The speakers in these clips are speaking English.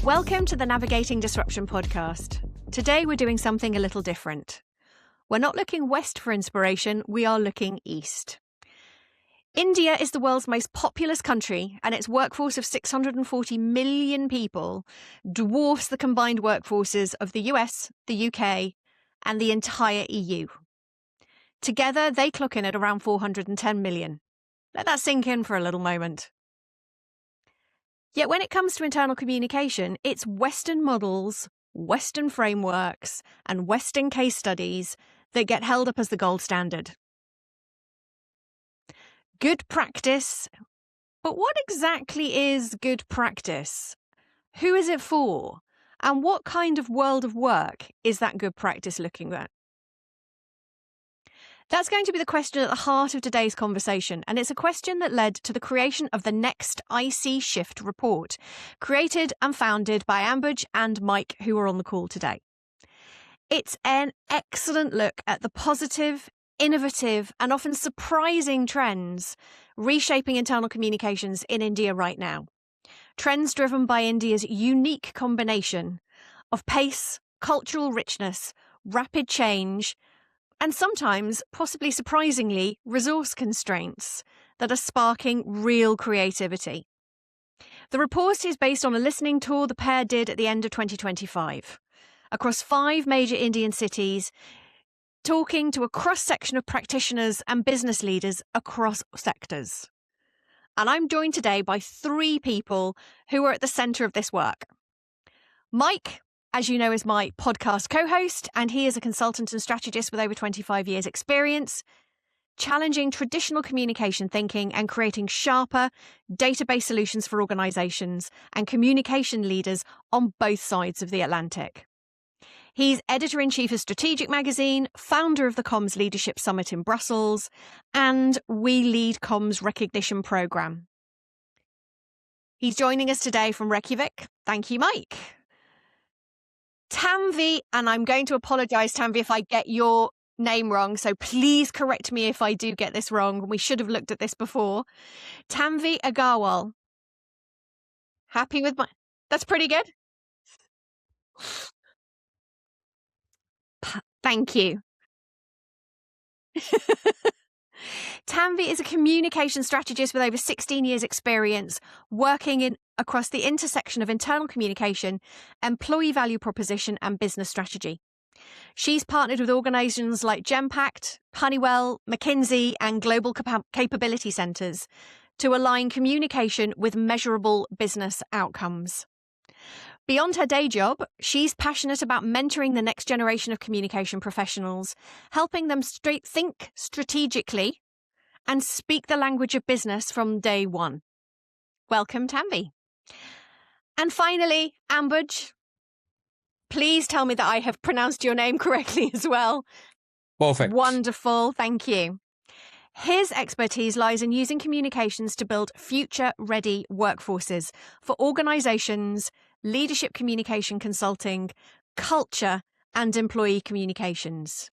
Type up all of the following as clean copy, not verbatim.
Welcome to the Navigating Disruption podcast. Today we're doing something a little different. We're not looking west for inspiration, we are looking east. India is the world's most populous country, and its workforce of 640 million people dwarfs the combined workforces of the US, the UK, and the entire EU. Together, they clock in at around 410 million. Let that sink in for a little moment. Yet when it comes to internal communication, it's Western models, Western frameworks, and Western case studies that get held up as the gold standard. Good practice. But what exactly is good practice? Who is it for? And what kind of world of work is that good practice looking at? That's going to be the question at the heart of today's conversation, and it's a question that led to the creation of the Next IC Shift report, created and founded by Ambuj and Mike, who are on the call today. It's an excellent look at the positive, innovative, and often surprising trends reshaping internal communications in India right now. Trends driven by India's unique combination of pace, cultural richness, rapid change, and sometimes, possibly surprisingly, resource constraints that are sparking real creativity. The report is based on a listening tour the pair did at the end of 2025 across 5 major Indian cities, talking to a cross-section of practitioners and business leaders across sectors. And I'm joined today by 3 people who are at the centre of this work. Mike, as you know, is my podcast co-host, and he is a consultant and strategist with over 25 years' experience, challenging traditional communication thinking and creating sharper, data-based solutions for organisations and communication leaders on both sides of the Atlantic. He's editor-in-chief of Strategic Magazine, founder of the Comms Leadership Summit in Brussels, and We Lead Comms Recognition Programme. He's joining us today from Reykjavik. Thank you, Mike. Tanvi, and I'm going to apologise, Tanvi, if I get your name wrong, so please correct me if I do get this wrong. We should have looked at this before. Tanvi Agarwal. Happy with my... That's pretty good. Thank you. Tanvi is a communication strategist with over 16 years' experience working across the intersection of internal communication, employee value proposition, and business strategy. She's partnered with organisations like Genpact, Honeywell, McKinsey, and Global Capability Centres to align communication with measurable business outcomes. Beyond her day job, she's passionate about mentoring the next generation of communication professionals, helping them think strategically and speak the language of business from day one. Welcome, Tanvi. And finally, Ambuj, please tell me that I have pronounced your name correctly as well. Perfect. Wonderful, thank you. His expertise lies in using communications to build future-ready workforces for organisations, leadership communication consulting, culture, and employee communications.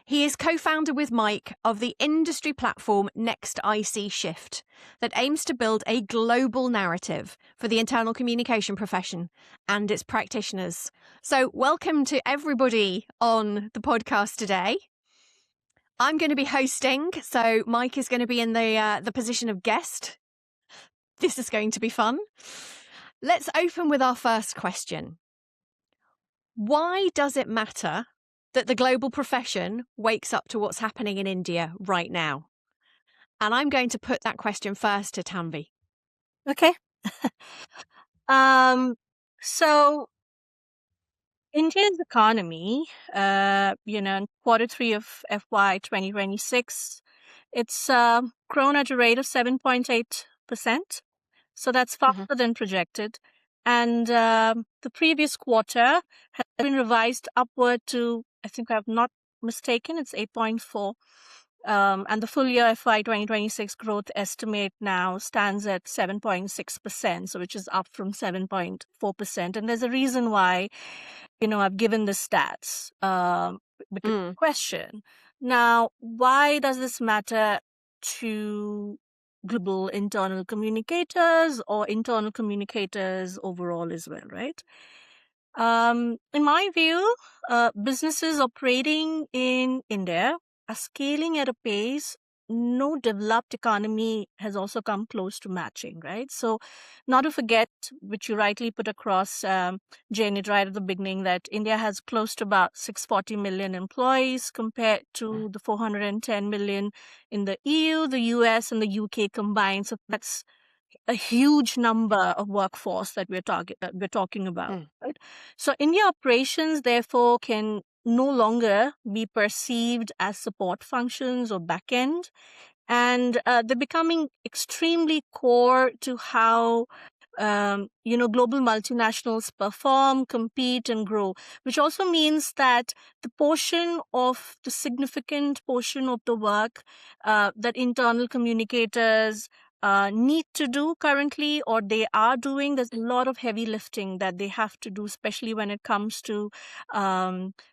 He is co-founder with Mike of the industry platform Next IC Shift that aims to build a global narrative for the internal communication profession and its practitioners. So welcome to everybody on the podcast today. I'm going to be hosting, so Mike is going to be in the position of guest. This is going to be fun. Let's open with our first question. Why does it matter that the global profession wakes up to what's happening in India right now? And I'm going to put that question first to Tanvi. Okay. So India's economy, in Q3 of FY 2026, it's grown at a rate of 7.8%. So that's faster than projected. And the previous quarter has been revised upward to, I think I'm not mistaken, it's 8.4. And the full year FY 2026 growth estimate now stands at 7.6%, so which is up from 7.4%. And there's a reason why, I've given the stats. Question. Now, why does this matter to global internal communicators or internal communicators overall as well, right? In my view, businesses operating in India are scaling at a pace no developed economy has also come close to matching, right? So, not to forget, which you rightly put across, Janet, right at the beginning, that India has close to about 640 million employees compared to the 410 million in the EU, the US, and the UK combined. So, that's a huge number of workforce that we're talking about, right? So India operations therefore can no longer be perceived as support functions or backend, and they're becoming extremely core to how global multinationals perform, compete, and grow, which also means that the significant portion of the work that internal communicators need to do currently, or they are doing, there's a lot of heavy lifting that they have to do, especially when it comes to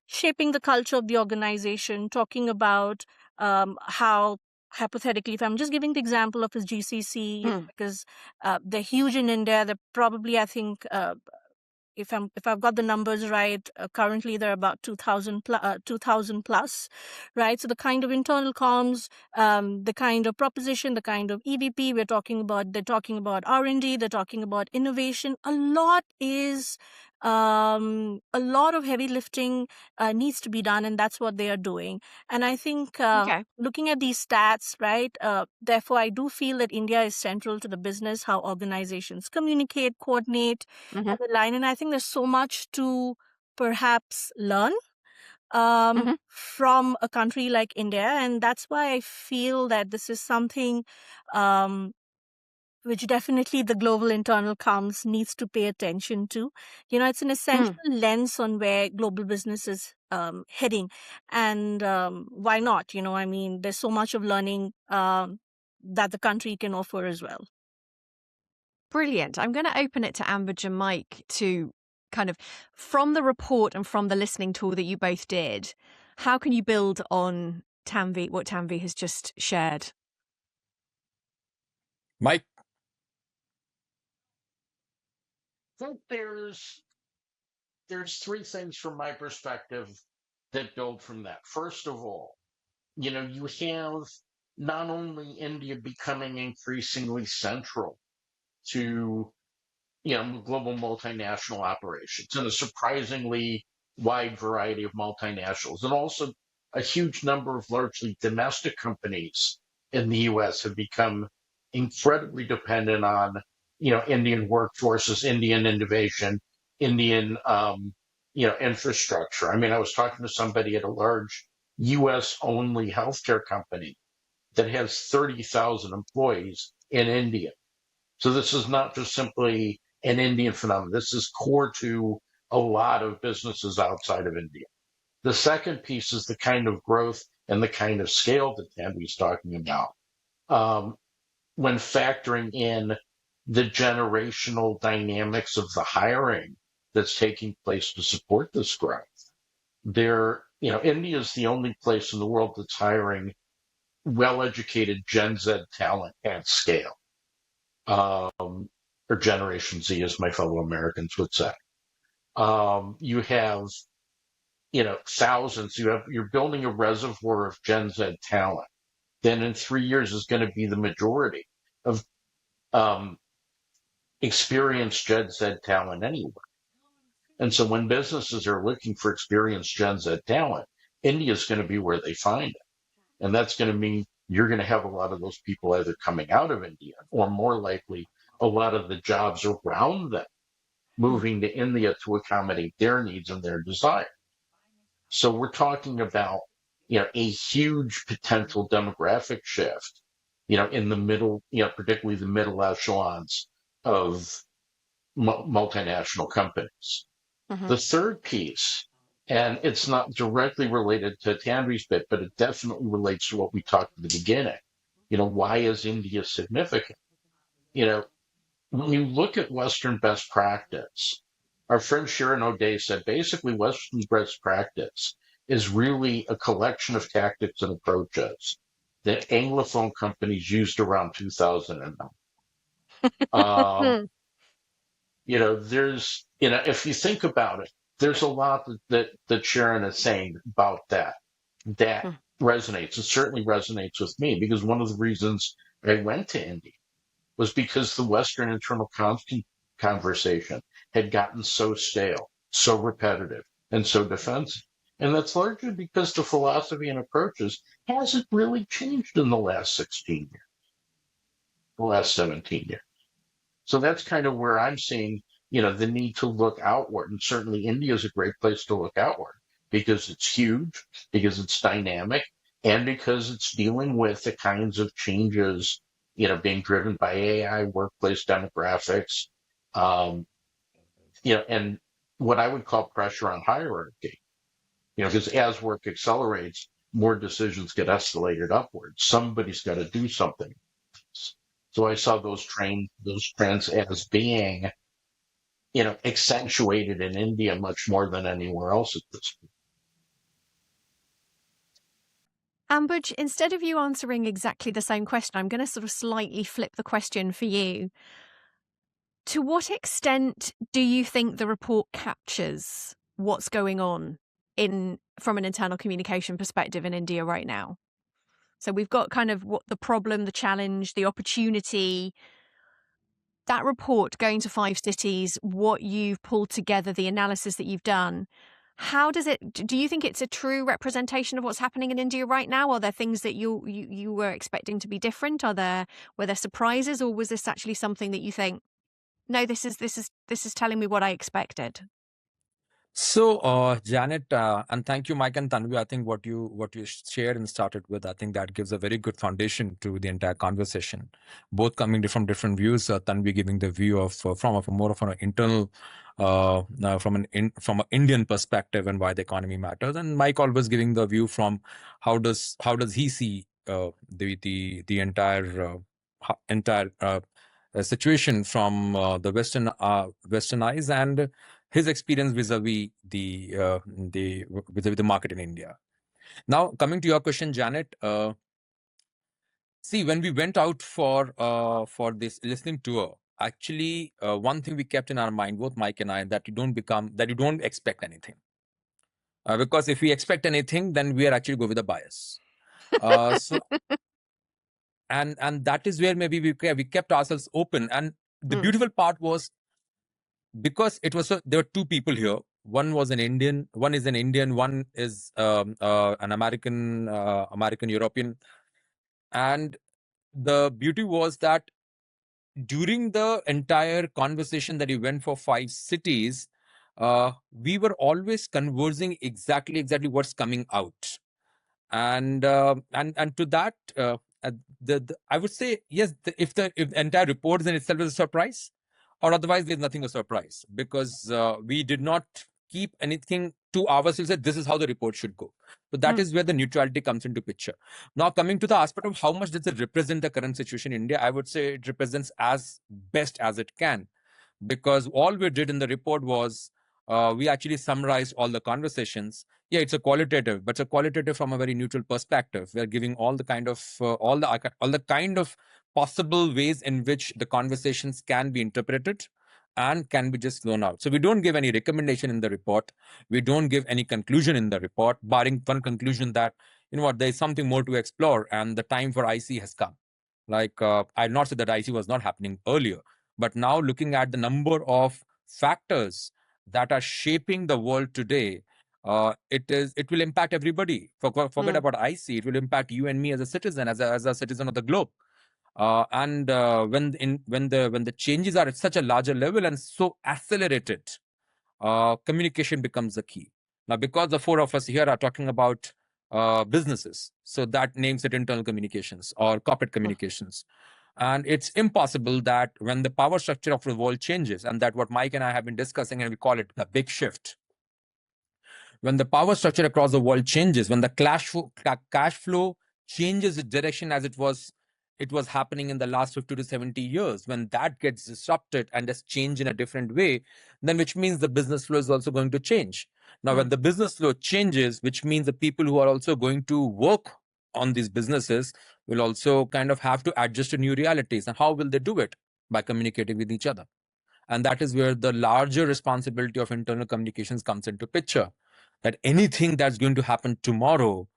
shaping the culture of the organization, talking about how, hypothetically, if I'm just giving the example of his GCC, because they're huge in India. They're probably, I think, if I've got the numbers right, currently they're about 2,000 plus, right? So the kind of internal comms, the kind of proposition, the kind of EVP they're talking about R&D, they're talking about innovation. A lot of heavy lifting needs to be done, and that's what they are doing. And I think looking at these stats, right, therefore I do feel that India is central to the business, how organizations communicate, coordinate, and align. And I think there's so much to perhaps learn from a country like India. And that's why I feel that this is something which definitely the global internal comms needs to pay attention to. It's an essential lens on where global business is heading. And why not? There's so much of learning that the country can offer as well. Brilliant. I'm going to open it to Ambuj and Mike to kind of, from the report and from the listening tool that you both did, how can you build on what Tanvi has just shared? Mike? I think there's three things from my perspective that build from that. First of all, you have not only India becoming increasingly central to global multinational operations and a surprisingly wide variety of multinationals, and also a huge number of largely domestic companies in the US have become incredibly dependent on Indian workforces, Indian innovation, Indian infrastructure. I mean, I was talking to somebody at a large US only healthcare company that has 30,000 employees in India. So this is not just simply an Indian phenomenon. This is core to a lot of businesses outside of India. The second piece is the kind of growth and the kind of scale that Tanvi's talking about. When factoring in the generational dynamics of the hiring that's taking place to support this growth. India is the only place in the world that's hiring well-educated Gen Z talent at scale, or Generation Z, as my fellow Americans would say. You have, thousands. You're building a reservoir of Gen Z talent. Then in 3 years is going to be the majority of experienced Gen Z talent anywhere. And so when businesses are looking for experienced Gen Z talent, India is going to be where they find it. And that's going to mean you're going to have a lot of those people either coming out of India, or more likely, a lot of the jobs around them moving to India to accommodate their needs and their desires. So we're talking about, a huge potential demographic shift, in the middle, particularly the middle echelons of multinational companies. The third piece, and it's not directly related to Tanvi's bit, but it definitely relates to what we talked at the beginning. Why is India significant? When you look at Western best practice, our friend Sharon O'Day said basically Western best practice is really a collection of tactics and approaches that Anglophone companies used around 2009. Um, there's, if you think about it, there's a lot that Sharon is saying about that resonates. It certainly resonates with me because one of the reasons I went to India was because the Western internal conversation had gotten so stale, so repetitive, and so defensive. And that's largely because the philosophy and approaches hasn't really changed in the last 16 years, the last 17 years. So that's kind of where I'm seeing, the need to look outward. And certainly India is a great place to look outward because it's huge, because it's dynamic, and because it's dealing with the kinds of changes, being driven by AI, workplace demographics, and what I would call pressure on hierarchy. Because as work accelerates, more decisions get escalated upwards. Somebody's got to do something. So I saw those trends as being, accentuated in India much more than anywhere else at this point. Ambuj, instead of you answering exactly the same question, I'm going to sort of slightly flip the question for you. To what extent do you think the report captures what's going on from an internal communication perspective in India right now? So we've got kind of what the problem, the challenge, the opportunity. That report going to 5 cities, what you've pulled together, the analysis that you've done, how does it? Do you think it's a true representation of what's happening in India right now? Are there things that you were expecting to be different? Were there surprises, or was this actually something that you think, no, this is telling me what I expected? So, Janet, and thank you, Mike and Tanvi. I think what you shared and started with, I think that gives a very good foundation to the entire conversation. Both coming from different views. Tanvi giving the view of from more of an internal, from an Indian perspective and why the economy matters, and Mike always giving the view from how does he see the entire situation from the Western eyes and his experience vis-a-vis the market in India. Now, coming to your question, Janet, see, when we went out for this listening tour, actually, one thing we kept in our mind, both Mike and I, that you don't expect anything, because if we expect anything, then we are actually go with a bias. So, and that is where maybe we kept ourselves open, and the beautiful part was, because it was there were two people here. One was an Indian, one is an Indian, one is an American European. And the beauty was that during the entire conversation that we went for 5 cities, we were always conversing exactly what's coming out. And to that, I would say, yes, if the entire report in itself is a surprise, or otherwise there's nothing a surprise, because we did not keep anything to ourselves that this is how the report should go. So that is where the neutrality comes into picture. Now, coming to the aspect of how much does it represent the current situation in India, I would say it represents as best as it can, because all we did in the report was we actually summarized all the conversations. Yeah, it's a qualitative, but it's a qualitative from a very neutral perspective. We're giving all the kind of possible ways in which the conversations can be interpreted and can be just thrown out. So we don't give any recommendation in the report. We don't give any conclusion in the report, barring one conclusion that, there's something more to explore and the time for IC has come. Like, I'll not say that IC was not happening earlier, but now looking at the number of factors that are shaping the world today, it will impact everybody. Forget about IC. It will impact you and me as a citizen, as a citizen of the globe. When the changes are at such a larger level and so accelerated, communication becomes the key. Now, because the 4 of us here are talking about businesses, so that names it internal communications or corporate communications. And it's impossible that when the power structure of the world changes, and that what Mike and I have been discussing, and we call it the big shift. When the power structure across the world changes, when the cash flow changes its direction as it was happening in the last 50 to 70 years, when that gets disrupted and is changed in a different way, then which means the business flow is also going to change. Now, when the business flow changes, which means the people who are also going to work on these businesses will also kind of have to adjust to new realities. And how will they do it? By communicating with each other. And that is where the larger responsibility of internal communications comes into picture. That anything that's going to happen tomorrow,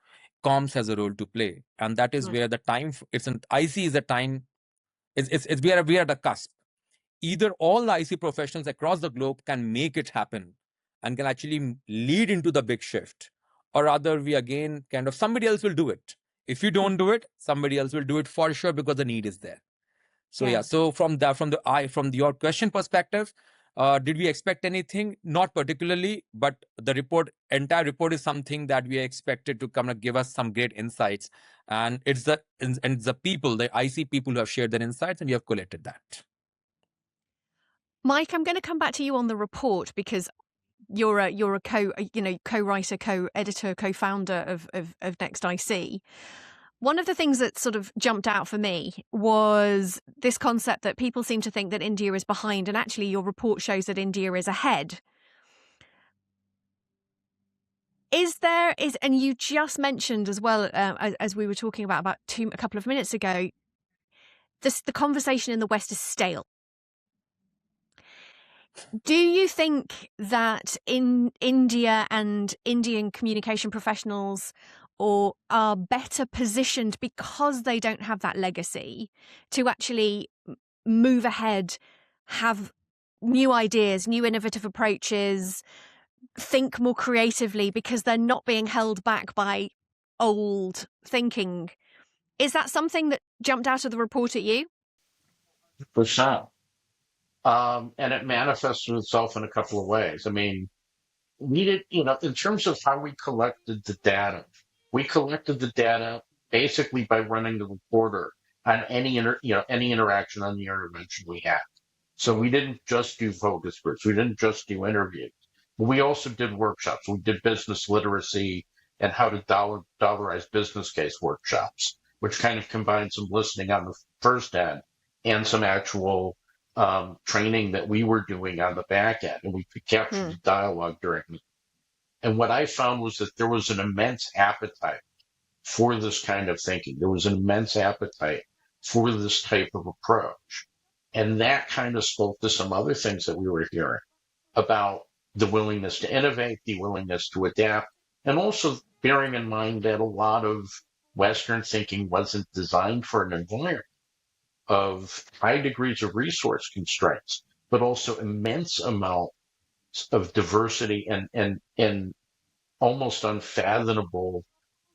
comms has a role to play. And that is where the time, IC is a time, we are at a cusp. Either all the IC professionals across the globe can make it happen and can actually lead into the big shift. Or rather, we again kind of, somebody else will do it. If you don't do it, somebody else will do it for sure, because the need is there. So yeah, so from your question perspective, did we expect anything? Not particularly, but the entire report is something that we are expected to come and give us some great insights. And it's the people, the IC people who have shared their insights, and we have collected that. Mike, I'm going to come back to you on the report, because you're a co-writer, co-editor, co-founder of Next IC. One of the things that sort of jumped out for me was this concept that people seem to think that India is behind, and actually your report shows that India is ahead. And you just mentioned as well, as we were talking about a couple of minutes ago, the conversation in the West is stale. Do you think that in India and Indian communication professionals are better positioned because they don't have that legacy to actually move ahead, have new ideas, new innovative approaches, think more creatively because they're not being held back by old thinking? Is that something that jumped out of the report at you? For sure. And it manifested itself in a couple of ways. I mean, we did, in terms of how we collected the data, we collected the data basically by running the reporter on any interaction on the intervention we had. So we didn't just do focus groups. We didn't just do interviews. But we also did workshops. We did business literacy and how to dollarize business case workshops, which kind of combined some listening on the first end and some actual training that we were doing on the back end, and we could capture the dialogue during it. And what I found was that there was an immense appetite for this kind of thinking. There was an immense appetite for this type of approach. And that kind of spoke to some other things that we were hearing about the willingness to innovate, the willingness to adapt, and also bearing in mind that a lot of Western thinking wasn't designed for an environment of high degrees of resource constraints, but also immense amounts of diversity and almost unfathomable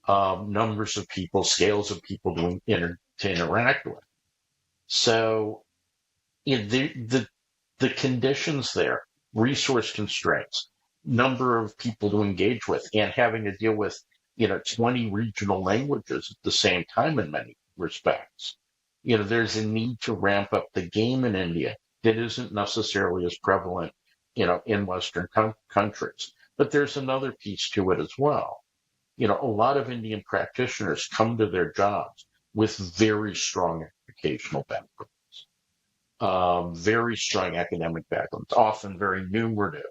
numbers of people, scales of people to interact with. So the conditions there, resource constraints, number of people to engage with, and having to deal with 20 regional languages at the same time in many respects. There's a need to ramp up the game in India that isn't necessarily as prevalent, in Western countries. But there's another piece to it as well. A lot of Indian practitioners come to their jobs with very strong educational backgrounds, very strong academic backgrounds, often very numerative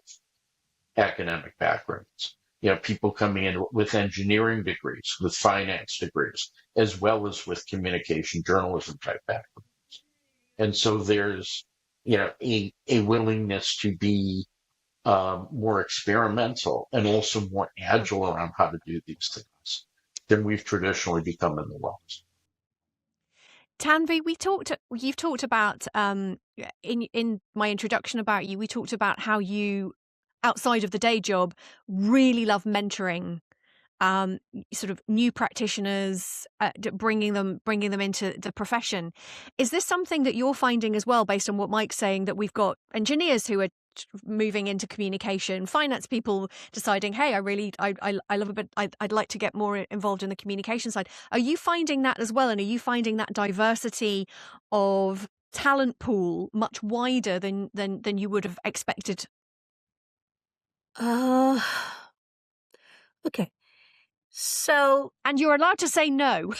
academic backgrounds. People coming in with engineering degrees, with finance degrees, as well as with communication journalism type backgrounds. And so there's, a willingness to be more experimental and also more agile around how to do these things than we've traditionally become in the West. Tanvi, you've talked about, in my introduction about you, we talked about how you, outside of the day job, really love mentoring sort of new practitioners, bringing them into the profession. Is this something that you're finding as well, based on what Mike's saying, that we've got engineers who are moving into communication, finance people deciding, hey, I love a bit, I'd like to get more involved in the communication side. Are you finding that as well? And are you finding that diversity of talent pool much wider than you would have expected? Okay. So, and you're allowed to say no.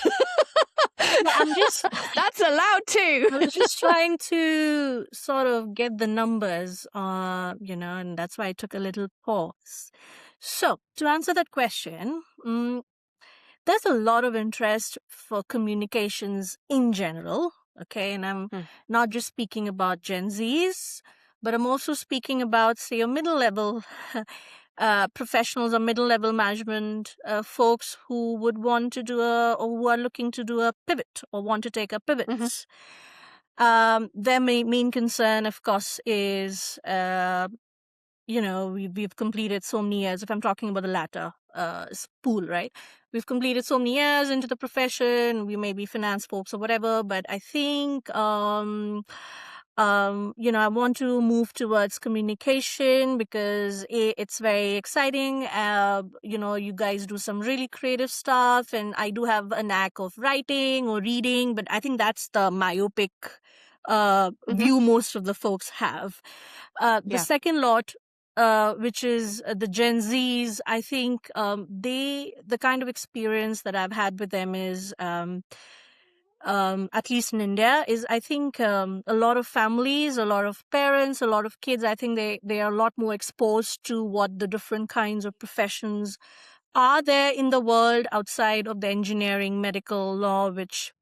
I'm just that's allowed too. I was just trying to sort of get the numbers, and that's why I took a little pause. So, to answer that question, there's a lot of interest for communications in general. Okay. And I'm not just speaking about Gen Zs, but I'm also speaking about, say, your middle level professionals or middle level management folks who would want to do or who are looking to do a pivot or want to take a pivot. Their main concern, of course, is we've completed so many years. If I'm talking about the latter pool, right? We've completed so many years into the profession. We may be finance folks or whatever, but I think, I want to move towards communication because it's very exciting. You guys do some really creative stuff, and I do have a knack of writing or reading, but I think that's the myopic view most of the folks have. The second lot, which is the Gen Zs, I think the kind of experience that I've had with them is, at least in India, is I think a lot of families, a lot of parents, a lot of kids, I think they are a lot more exposed to what the different kinds of professions are there in the world outside of the engineering, medical, law, which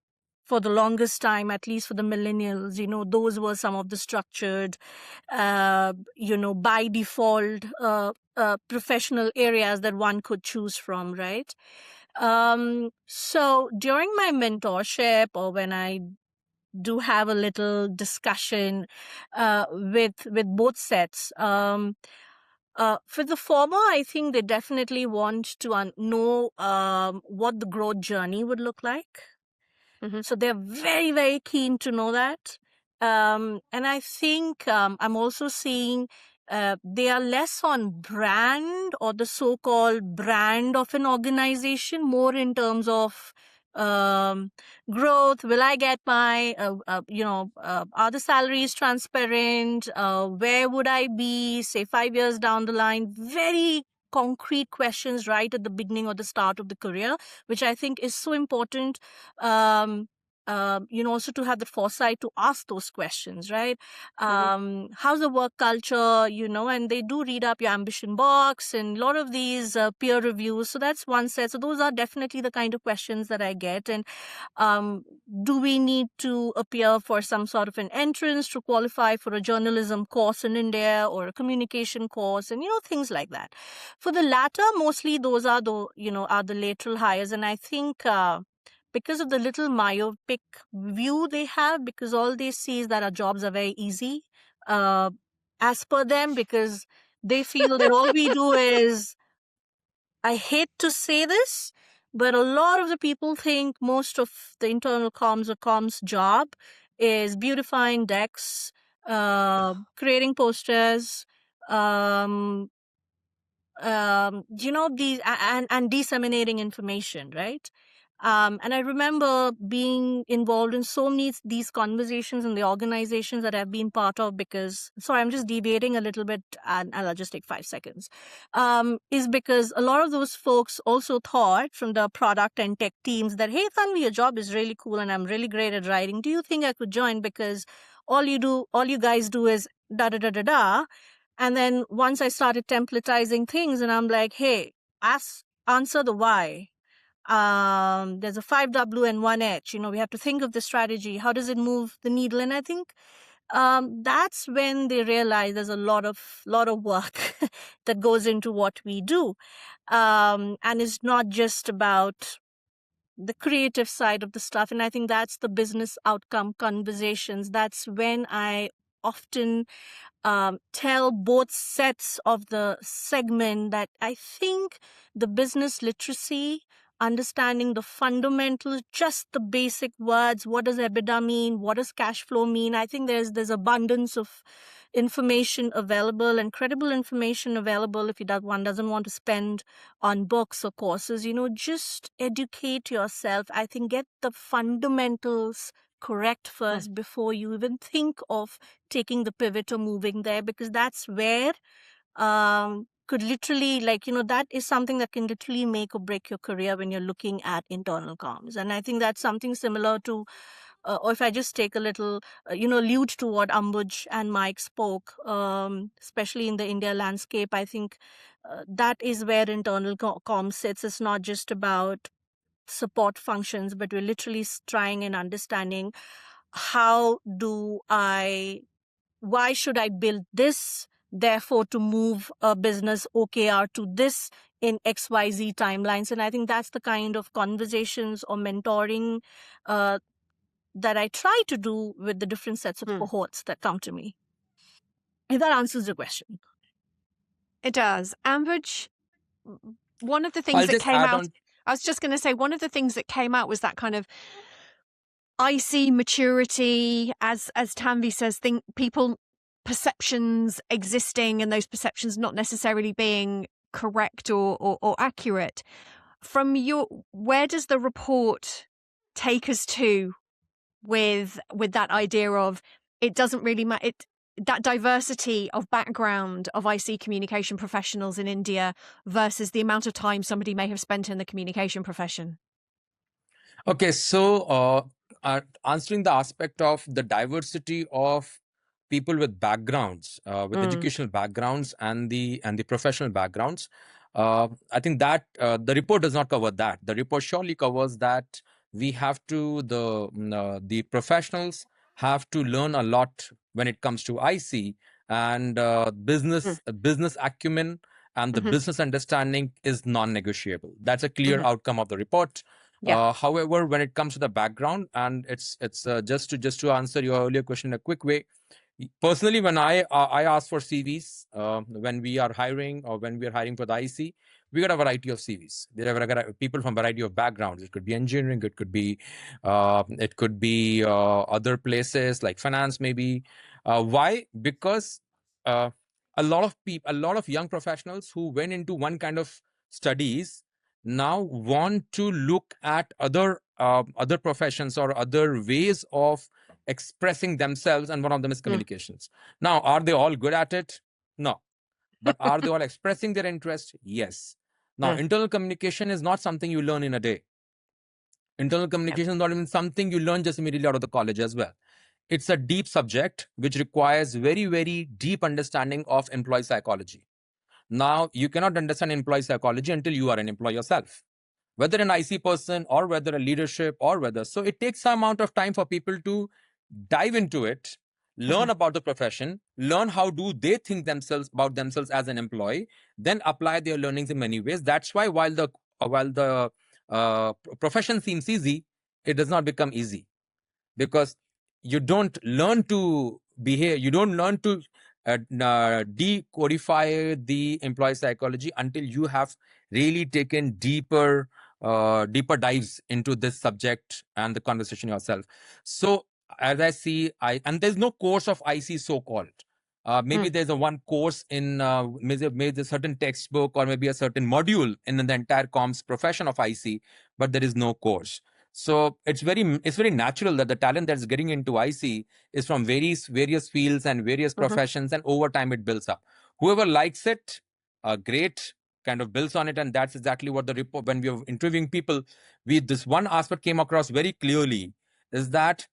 for the longest time, at least for the millennials, those were some of the structured, by default professional areas that one could choose from, right? So during my mentorship or when I do have a little discussion with both sets, for the former, I think they definitely want to know what the growth journey would look like. So they're very, very keen to know that. And I think I'm also seeing they are less on brand or the so-called brand of an organization, more in terms of growth. Will I get my, are the salaries transparent? Where would I be, say, 5 years down the line? Very concrete questions right at the beginning or the start of the career, which I think is so important. Also to have the foresight to ask those questions, right? How's the work culture, and they do read up your ambition box and a lot of these peer reviews. So that's one set. So those are definitely the kind of questions that I get. And do we need to appear for some sort of an entrance to qualify for a journalism course in India or a communication course, and things like that. For the latter, mostly those are the lateral hires, and I think because of the little myopic view they have, because all they see is that our jobs are very easy, as per them, because they feel that all we do is, I hate to say this, but a lot of the people think most of the internal comms or comms job is beautifying decks, creating posters, these and disseminating information, right? And I remember being involved in so many these conversations in the organizations that I've been part of, because, sorry, I'm just deviating a little bit and I'll just take 5 seconds, is because a lot of those folks also thought from the product and tech teams that, hey, Tanvi, your job is really cool and I'm really great at writing. Do you think I could join? Because all you guys do is da da da da da. And then once I started templatizing things and I'm like, hey, answer the why. There's a 5W and 1H. We have to think of the strategy. How does it move the needle? And I think that's when they realize there's a lot of work that goes into what we do. And it's not just about the creative side of the stuff. And I think that's the business outcome conversations. That's when I often tell both sets of the segment that I think the business literacy, understanding the fundamentals, just the basic words, what does EBITDA mean, what does cash flow mean, I think there's abundance of information available and credible information available if one doesn't want to spend on books or courses. Just educate yourself. I think get the fundamentals correct first before you even think of taking the pivot or moving there, because that's where could literally, that is something that can literally make or break your career when you're looking at internal comms. And I think that's something similar to, or if I just take a little, allude to what Ambuj and Mike spoke, especially in the India landscape, I think that is where internal comms sits. It's not just about support functions, but we're literally trying and understanding why should I build this, therefore to move a business OKR to this in XYZ timelines. And I think that's the kind of conversations or mentoring that I try to do with the different sets of cohorts that come to me. If that answers your question. It does. Ambuj, one of the things I'll that just came add out, on. I was just going to say, one of the things that came out was that kind of IC maturity, as Tanvi says, people perceptions existing and those perceptions not necessarily being correct or accurate. From where does the report take us to with that idea of it doesn't really matter, that diversity of background of IC communication professionals in India versus the amount of time somebody may have spent in the communication profession? Okay, so answering the aspect of the diversity of people with backgrounds, with educational backgrounds and the professional backgrounds, I think that the report does not cover that. The report surely covers that we have to the professionals have to learn a lot when it comes to IC and business acumen and the business understanding is non-negotiable. That's a clear outcome of the report. Yeah. However, when it comes to the background, and it's just to answer your earlier question in a quick way. Personally, when I ask for CVs, when we are hiring or when we are hiring for the IC, we got a variety of CVs. There are people from a variety of backgrounds. It could be engineering, it could be other places like finance, maybe. Why? Because a lot of young professionals who went into one kind of studies now want to look at other professions or other ways of expressing themselves, and one of them is communications. Now, are they all good at it? No. But are they all expressing their interest? Yes. Now, internal communication is not something you learn in a day. Internal communication is not even something you learn just immediately out of the college as well. It's a deep subject which requires very, very deep understanding of employee psychology. Now, you cannot understand employee psychology until you are an employee yourself, whether an IC person or whether a leadership or whether. So it takes some amount of time for people to dive into it, learn about the profession, learn how do they think about themselves as an employee, then apply their learnings in many ways. That's why while the profession seems easy, it does not become easy, because you don't learn to behave, you don't learn to decodify the employee psychology until you have really taken deeper dives into this subject and the conversation yourself. So as I see, and there's no course of IC so-called. Maybe there's a one course in maybe a certain textbook or maybe a certain module in the entire comms profession of IC, but there is no course. So it's very natural that the talent that's getting into IC is from various fields and various professions, and over time it builds up. Whoever likes it, great, kind of builds on it, and that's exactly what the report. When we were interviewing people, this one aspect came across very clearly, is that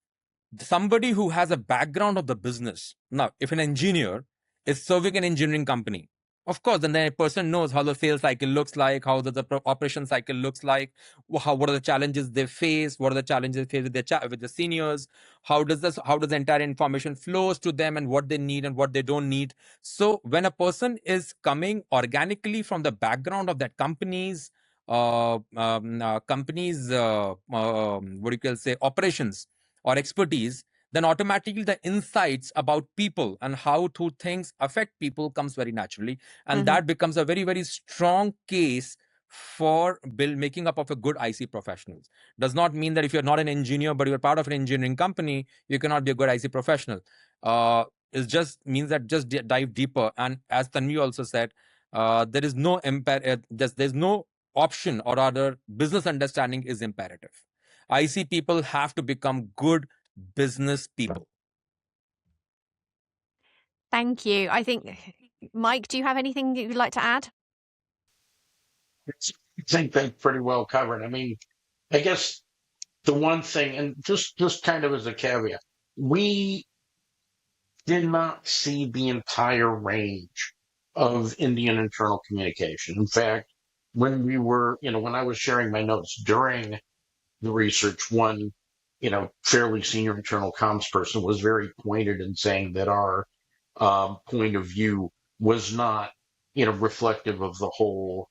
somebody who has a background of the business. Now, if an engineer is serving an engineering company, of course, then a person knows how the sales cycle looks like, how the operation cycle looks like, what are the challenges they face, what are the challenges they face with the seniors, how does the entire information flows to them, and what they need and what they don't need. So when a person is coming organically from the background of that company's operations or expertise, then automatically the insights about people and how things affect people comes very naturally. And that becomes a very, very strong case for making up of a good IC professionals. Does not mean that if you're not an engineer, but you're part of an engineering company, you cannot be a good IC professional. It just means that just dive deeper. And as Tanvi also said, there is no there's no option, or rather business understanding is imperative. IC people have to become good business people. Thank you. I think, Mike, do you have anything that you'd like to add? I think that's pretty well covered. I mean, I guess the one thing, and just kind of as a caveat, we did not see the entire range of Indian internal communication. In fact, when we were, when I was sharing my notes during the research, one, fairly senior internal comms person was very pointed in saying that our point of view was not, reflective of the whole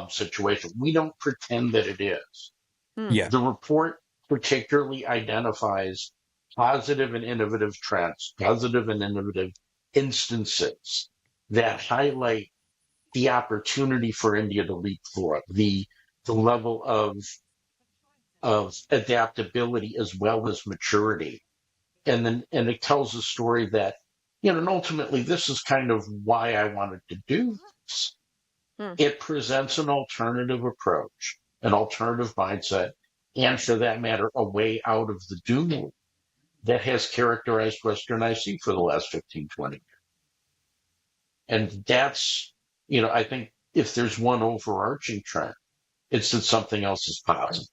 situation. We don't pretend that it is. Yeah. The report particularly identifies positive and innovative trends, positive and innovative instances that highlight the opportunity for India to leapfrog, the level of adaptability as well as maturity. And it tells a story that, and ultimately this is kind of why I wanted to do this. It presents an alternative approach, an alternative mindset, and for that matter, a way out of the doom loop that has characterized Western IC for the last 15, 20 years. And that's, I think if there's one overarching trend, it's that something else is possible.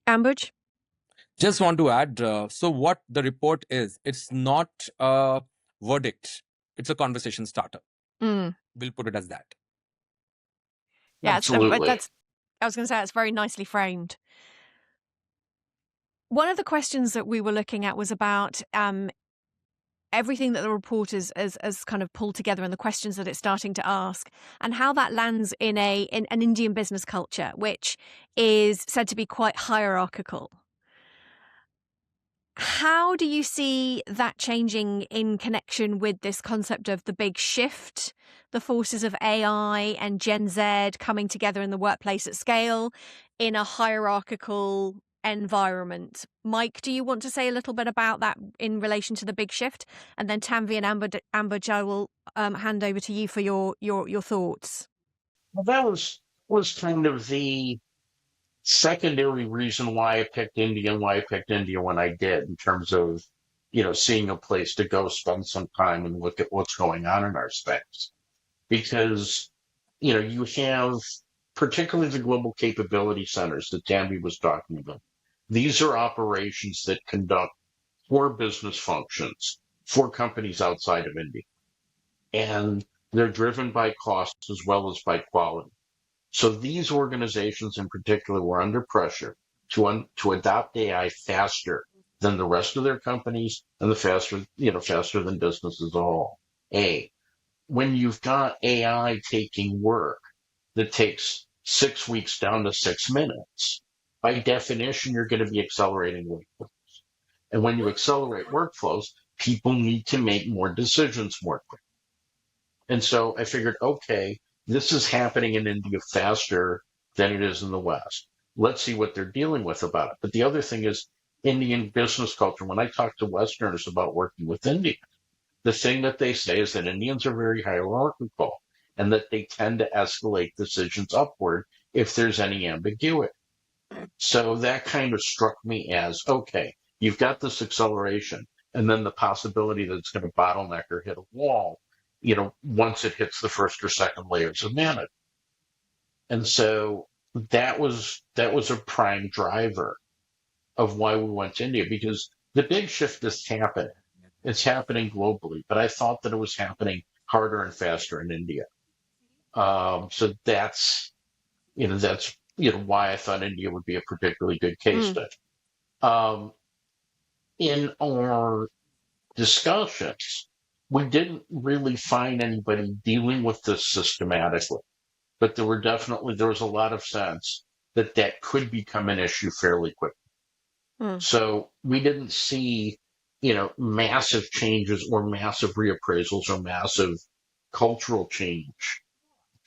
Ambuj? Just want to add, so what the report is, it's not a verdict. It's a conversation starter. We'll put it as that. Yeah, Absolutely. I was going to say, it's very nicely framed. One of the questions that we were looking at was about everything that the report has kind of pulled together and the questions that it's starting to ask, and how that lands in an Indian business culture, which is said to be quite hierarchical. How do you see that changing in connection with this concept of the big shift, the forces of AI and Gen Z coming together in the workplace at scale in a hierarchical environment? Mike, do you want to say a little bit about that in relation to the big shift? And then Tanvi and Ambuj, I will hand over to you for your thoughts. Well, that was kind of the secondary reason why I picked India and why I picked India when I did, in terms of, seeing a place to go spend some time and look at what's going on in our space. Because, you have particularly the global capability centers that Tanvi was talking about. These are operations that conduct core business functions for companies outside of India. And they're driven by cost as well as by quality. So these organizations in particular were under pressure to adopt AI faster than the rest of their companies and faster than business as a whole. When you've got AI taking work that takes 6 weeks down to 6 minutes, by definition, you're going to be accelerating workflows. And when you accelerate workflows, people need to make more decisions more quickly. And so I figured, okay, this is happening in India faster than it is in the West. Let's see what they're dealing with about it. But the other thing is Indian business culture. When I talk to Westerners about working with Indians, the thing that they say is that Indians are very hierarchical and that they tend to escalate decisions upward if there's any ambiguity. So that kind of struck me as, okay, you've got this acceleration and then the possibility that it's going to bottleneck or hit a wall, once it hits the first or second layers of management. And so that was a prime driver of why we went to India, because the big shift is happening. It's happening globally, but I thought that it was happening harder and faster in India. So that's why I thought India would be a particularly good case study. In our discussions, we didn't really find anybody dealing with this systematically, but there was a lot of sense that could become an issue fairly quickly. So we didn't see, massive changes or massive reappraisals or massive cultural change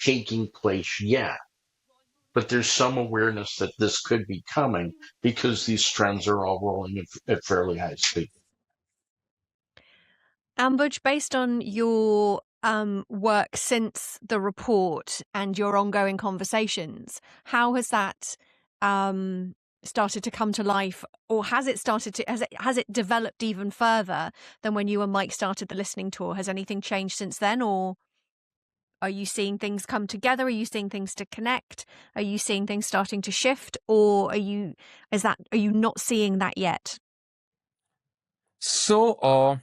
taking place yet. But there's some awareness that this could be coming because these trends are all rolling at fairly high speed. Ambuj, based on your work since the report and your ongoing conversations, how has that started to come to life, or has it developed even further than when you and Mike started the listening tour? Has anything changed since then, or are you seeing things come together? Are you seeing things to connect? Are you seeing things starting to shift, or are you not seeing that yet? So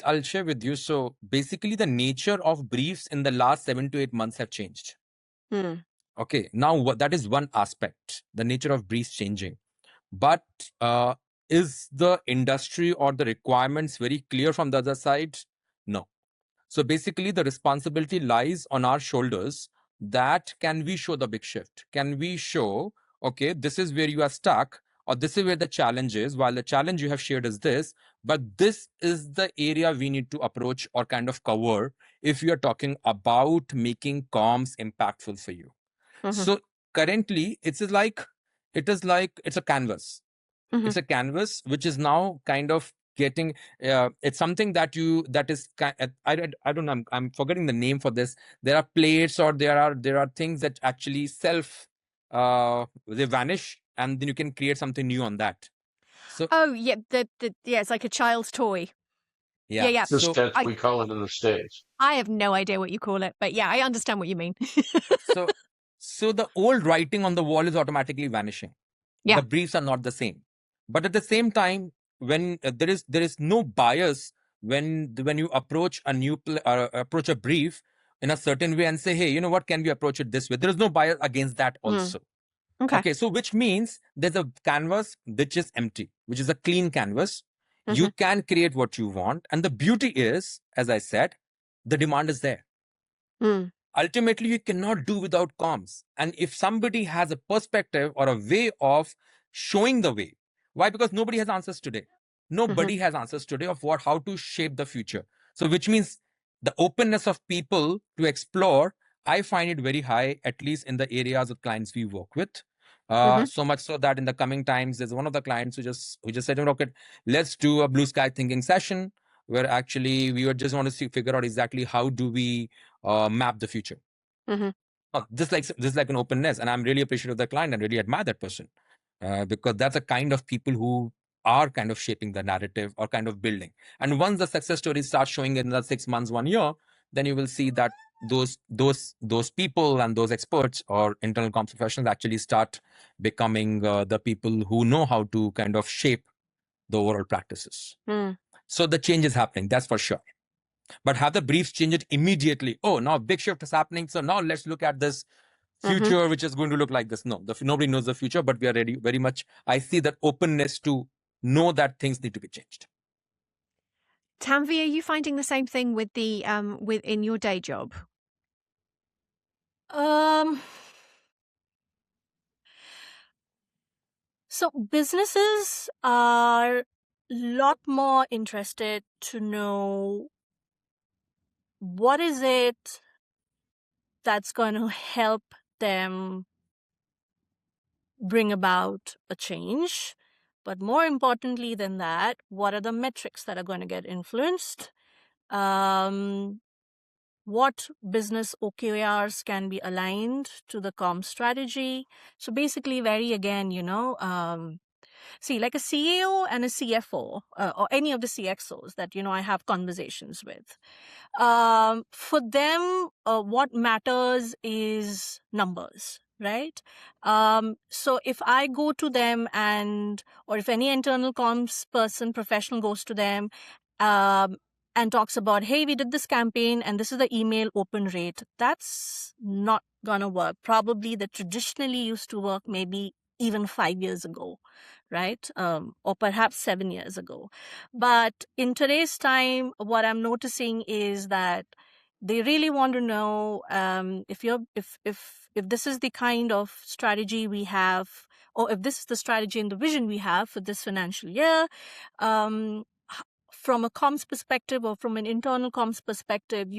I'll share with you. So basically, the nature of briefs in the last 7 to 8 months have changed. Okay, now that is one aspect, the nature of briefs changing. But is the industry or the requirements very clear from the other side? No. So basically, the responsibility lies on our shoulders. That can we show the big shift? Can we show, okay, this is where you are stuck, or this is where the challenge is, while the challenge you have shared is this, but this is the area we need to approach or kind of cover if you are talking about making comms impactful for you. So currently, it's like it's a canvas. It's a canvas which is now kind of getting. It's something that is. I don't know. I'm forgetting the name for this. There are plates, or there are things that actually they vanish, and then you can create something new on that. So Oh yeah, yeah, it's like a child's toy. Yeah. The So sketch, we call it in the States. I have no idea what you call it, but yeah, I understand what you mean. so the old writing on the wall is automatically vanishing. Yeah. The briefs are not the same, but at the same time, when there is no bias when you approach approach a brief in a certain way and say, hey, you know what, can we approach it this way? There is no bias against that also. Okay, so which means there's a canvas which is empty, which is a clean canvas. You can create what you want, and the beauty is, as I said, the demand is there. Ultimately, you cannot do without comms. And if somebody has a perspective or a way of showing the way, why? Because nobody has answers today. Nobody has answers today of how to shape the future. So which means the openness of people to explore, I find it very high, at least in the areas of clients we work with. So much so that in the coming times, there's one of the clients who just said, okay, let's do a blue sky thinking session, where actually we would just want to figure out exactly how do we map the future. This is like an openness, and I'm really appreciative of the client and really admire that person, because that's a kind of people who are kind of shaping the narrative or kind of building. And once the success stories start showing in the 6 months, 1 year, then you will see that those people and those experts or internal comms professionals actually start becoming the people who know how to kind of shape the overall practices. So the change is happening, that's for sure. But have the briefs changed immediately? Oh, now big shift is happening. So now let's look at this future, which is going to look like this. No, nobody knows the future, but we are ready very much. I see that openness to know that things need to be changed. Tanvi, are you finding the same thing with the in your day job? So businesses are a lot more interested to know what is it that's going to help them bring about a change. But more importantly than that, what are the metrics that are going to get influenced? What business OKRs can be aligned to the comm strategy? So basically, see, like a CEO and a CFO or any of the CXOs that, I have conversations with. For them, what matters is numbers, right? So if I go to them or if any internal comms professional goes to them, and talks about, hey, we did this campaign and this is the email open rate, that's not gonna work. Probably that traditionally used to work maybe even 5 years ago, right? Or perhaps 7 years ago. But in today's time, what I'm noticing is that they really want to know if this is the kind of strategy we have, or if this is the strategy and the vision we have for this financial year. From a comms perspective or from an internal comms perspective,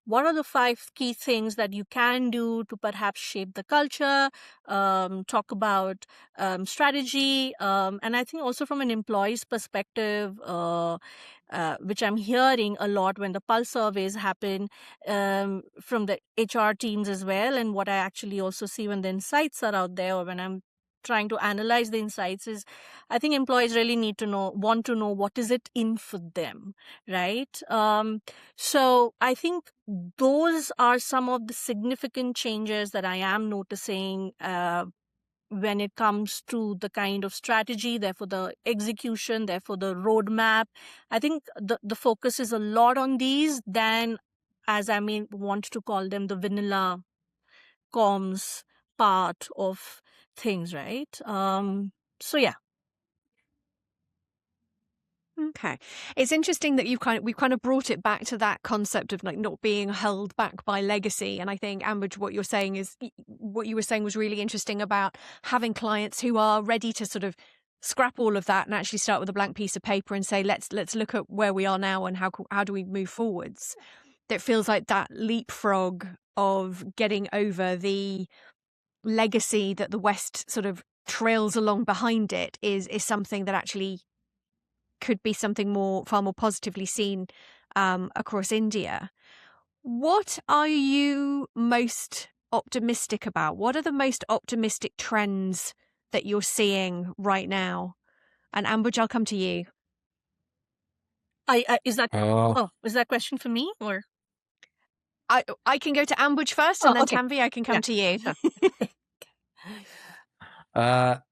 what are the 5 key things that you can do to perhaps shape the culture, talk about strategy, and I think also from an employee's perspective, which I'm hearing a lot when the pulse surveys happen from the HR teams as well, and what I actually also see when the insights are out there or when I'm trying to analyze the insights is, I think employees really want to know what is it in for them, right? So I think those are some of the significant changes that I am noticing when it comes to the kind of strategy, therefore the execution, therefore the roadmap. I think the focus is a lot on these than, as I mean, want to call them, the vanilla comms part of things, right? So yeah. Okay. It's interesting that we've kind of brought it back to that concept of like not being held back by legacy. And I think, Ambuj, what you were saying was really interesting about having clients who are ready to sort of scrap all of that and actually start with a blank piece of paper and say, let's look at where we are now and how do we move forwards. That feels like that leapfrog of getting over the legacy that the West sort of trails along behind it is something that actually could be something far more positively seen across India. What are you most optimistic about? What are the most optimistic trends that you're seeing right now? And Ambuj, I'll come to you. Is that is that question for me or? I can go to Ambuj first, and then Okay. Tanvi, I can come to you.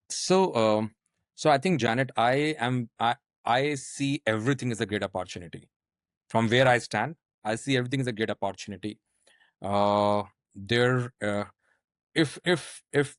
So I think, Janet, I see everything as a great opportunity. From where I stand, I see everything as a great opportunity. If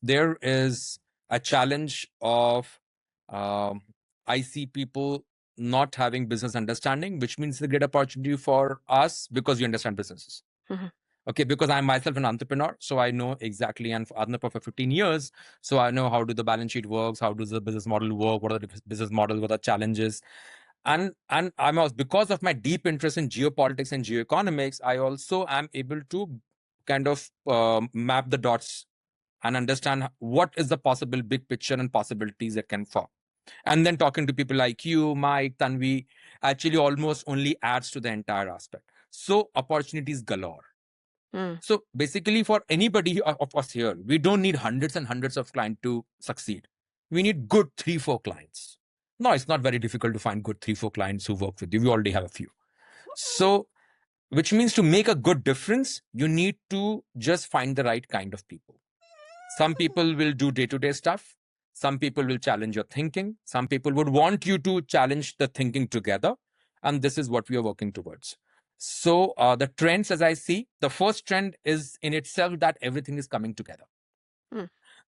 there is a challenge of, I see people not having business understanding, which means it's a great opportunity for us because we understand businesses. Mhm. Okay, because I'm myself an entrepreneur, so I know exactly, and entrepreneur for 15 years, so I know how do the balance sheet works, how does the business model work, what are the business models, what are the challenges, and I'm also, because of my deep interest in geopolitics and geoeconomics, I also am able to kind of map the dots and understand what is the possible big picture and possibilities that can form. And then talking to people like you, Mike, Tanvi, actually almost only adds to the entire aspect. So opportunities galore. So basically, for anybody of us here, we don't need hundreds and hundreds of clients to succeed. We need good 3-4 clients. No, it's not very difficult to find good 3-4 clients who work with you. We already have a few. So, which means to make a good difference, you need to just find the right kind of people. Some people will do day-to-day stuff. Some people will challenge your thinking. Some people would want you to challenge the thinking together. And this is what we are working towards. So the trends, as I see, the first trend is in itself that everything is coming together.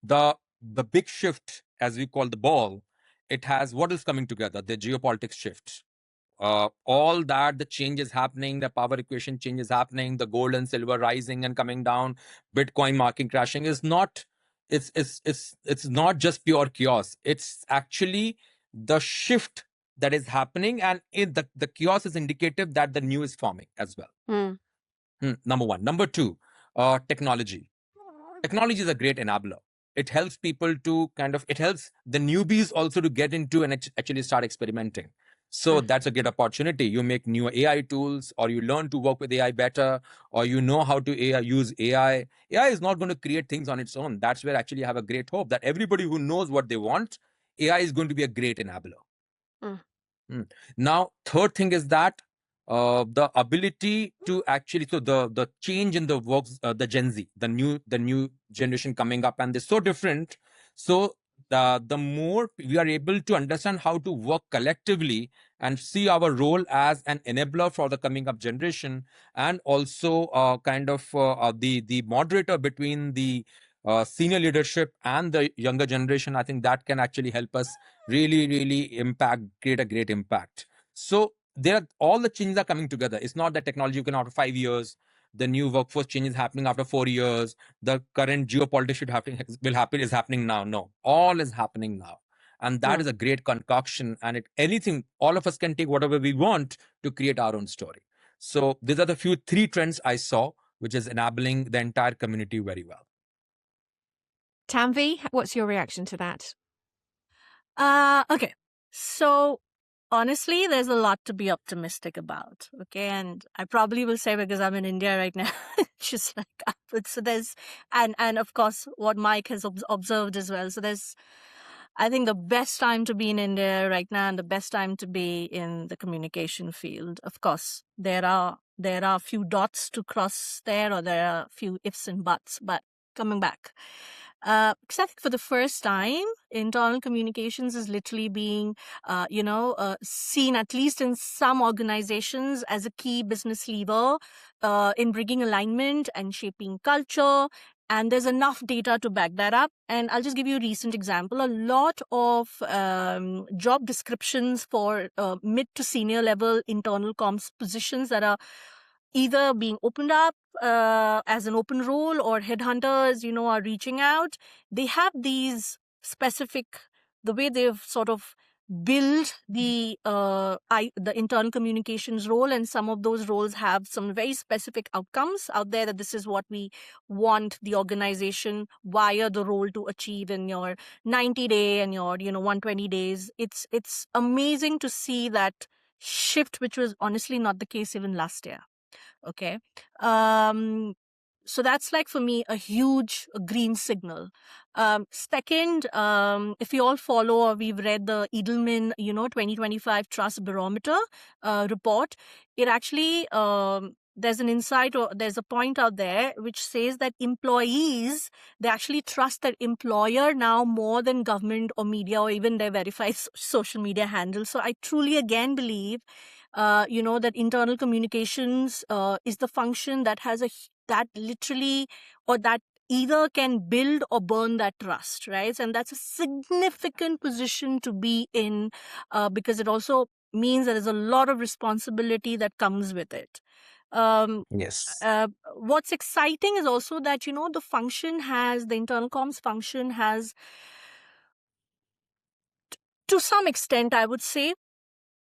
The big shift, as we call the ball, it has what is coming together, the geopolitics shift. All that, the change is happening, the power equation change is happening, the gold and silver rising and coming down, Bitcoin market crashing is not, it's not just pure chaos. It's actually the shift that is happening, and the chaos is indicative that the new is forming as well. Number one. Number two, technology. Technology is a great enabler. It helps people to it helps the newbies also to get into and actually start experimenting. So that's a great opportunity. You make new AI tools, or you learn to work with AI better, or you know how to use AI. AI is not going to create things on its own. That's where actually I have a great hope that everybody who knows what they want, AI is going to be a great enabler. Now, third thing is that the ability to actually, so the change in the works, the Gen Z, the new generation coming up, and they're so different. So the more we are able to understand how to work collectively and see our role as an enabler for the coming up generation, and also the moderator between the senior leadership and the younger generation, I think that can actually help us really create a great impact. So all the changes are coming together. It's not that technology can after 5 years, the new workforce change is happening after 4 years, the current geopolitics is happening now. No, all is happening now. And that is a great concoction, and all of us can take whatever we want to create our own story. So these are the 3 trends I saw, which is enabling the entire community very well. Tanvi, what's your reaction to that? Okay. So honestly, there's a lot to be optimistic about. Okay. And I probably will say, because I'm in India right now, just like Apple. So there's, and of course, what Mike has observed as well. So there's, I think, the best time to be in India right now, and the best time to be in the communication field. Of course, there are a few dots to cross there, or there are a few ifs and buts, but coming back. Because I think for the first time, internal communications is literally being, seen, at least in some organizations, as a key business lever in bringing alignment and shaping culture. And there's enough data to back that up. And I'll just give you a recent example. A lot of job descriptions for mid to senior level internal comms positions that are either being opened up as an open role, or headhunters, are reaching out. They have these specific, the way they've sort of build the internal communications role, and some of those roles have some very specific outcomes out there, that this is what we want the organization via the role to achieve in your 90-day and your 120 days. It's amazing to see that shift, which was honestly not the case even last year. Okay. So that's like, for me, a huge green signal. Second, if we all follow or we've read the Edelman, 2025 Trust Barometer report, it actually, there's an insight, or there's a point out there which says that employees, they actually trust their employer now more than government or media or even their verified social media handles. So I truly again believe that internal communications is the function that has that literally, or that either can build or burn that trust, right? And that's a significant position to be in, because it also means that there's a lot of responsibility that comes with it. Yes. What's exciting is also that, the internal comms function has, to some extent, I would say,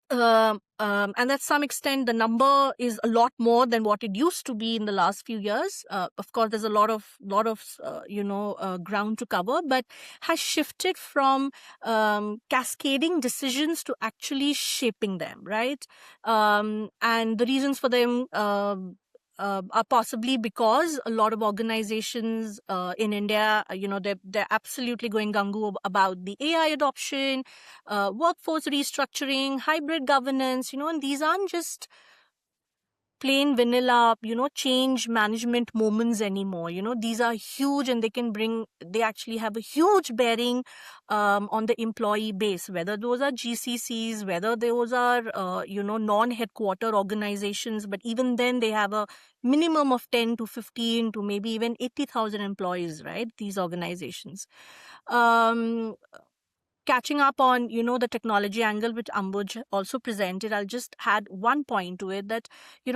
and at some extent, the number is a lot more than what it used to be in the last few years. Of course, there's a lot of ground to cover, but has shifted from cascading decisions to actually shaping them, right? And the reasons for them are possibly because a lot of organizations in India, they're absolutely going gung-ho about the AI adoption, workforce restructuring, hybrid governance, and these aren't just plain vanilla, change management moments anymore. These are huge, and they actually have a huge bearing on the employee base, whether those are GCCs, whether those are, non-headquarter organizations, but even then they have a minimum of 10 to 15 to maybe even 80,000 employees, right? These organizations. Catching up on, the technology angle, which Ambuj also presented, I'll just add one point to it, that,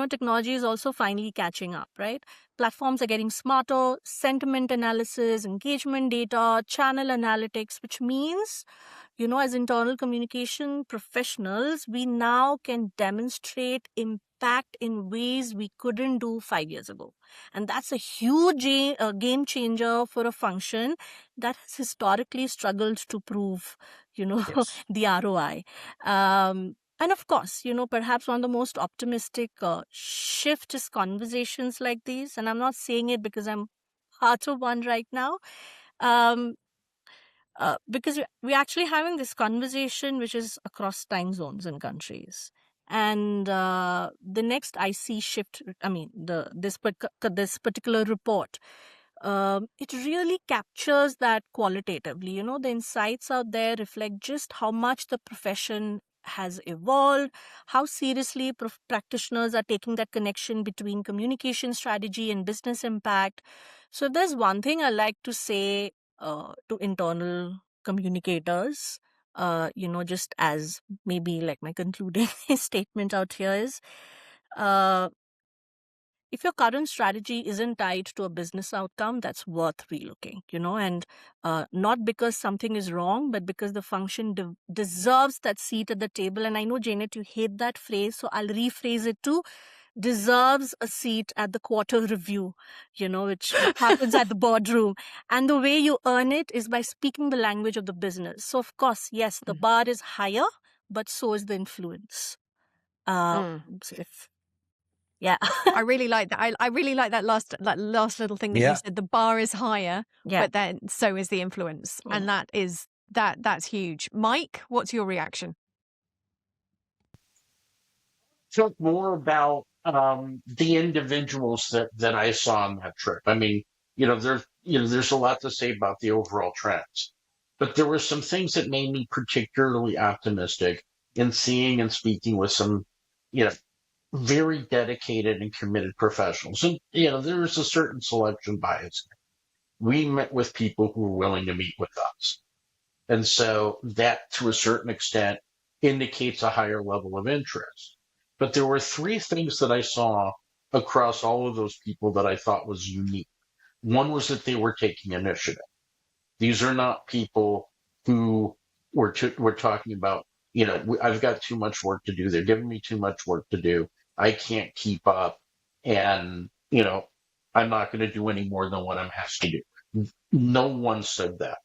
technology is also finally catching up, right? Platforms are getting smarter, sentiment analysis, engagement data, channel analytics, which means, as internal communication professionals, we now can demonstrate impact in ways we couldn't do 5 years ago. And that's a huge game changer for a function that has historically struggled to prove, Yes. the ROI. And of course, perhaps one of the most optimistic shift is conversations like these. And I'm not saying it because I'm part of one right now. Because we're actually having this conversation which is across time zones and countries. And the next I see shift, this particular report, it really captures that qualitatively. The insights out there reflect just how much the profession has evolved, how seriously practitioners are taking that connection between communication strategy and business impact. So if there's one thing I like to say to internal communicators, just as maybe like my concluding statement out here is, if your current strategy isn't tied to a business outcome, that's worth relooking, and not because something is wrong, but because the function deserves that seat at the table. And I know, Janet, you hate that phrase, so I'll rephrase it to deserves a seat at the quarter review, which happens at the boardroom. And the way you earn it is by speaking the language of the business. So, of course, yes, the bar is higher, but so is the influence. Yeah. I really like that. I really like that last little thing that you said. The bar is higher, but then so is the influence. And that's huge. Mike, what's your reaction? Talk more about the individuals that I saw on that trip. I mean, there's a lot to say about the overall trends. But there were some things that made me particularly optimistic in seeing and speaking with some, very dedicated and committed professionals. And, there was a certain selection bias. We met with people who were willing to meet with us. And so that, to a certain extent, indicates a higher level of interest. But there were three things that I saw across all of those people that I thought was unique. One was that they were taking initiative. These are not people who we're talking about, I've got too much work to do. They're giving me too much work to do. I can't keep up. And, I'm not going to do any more than what I'm asked to do. No one said that.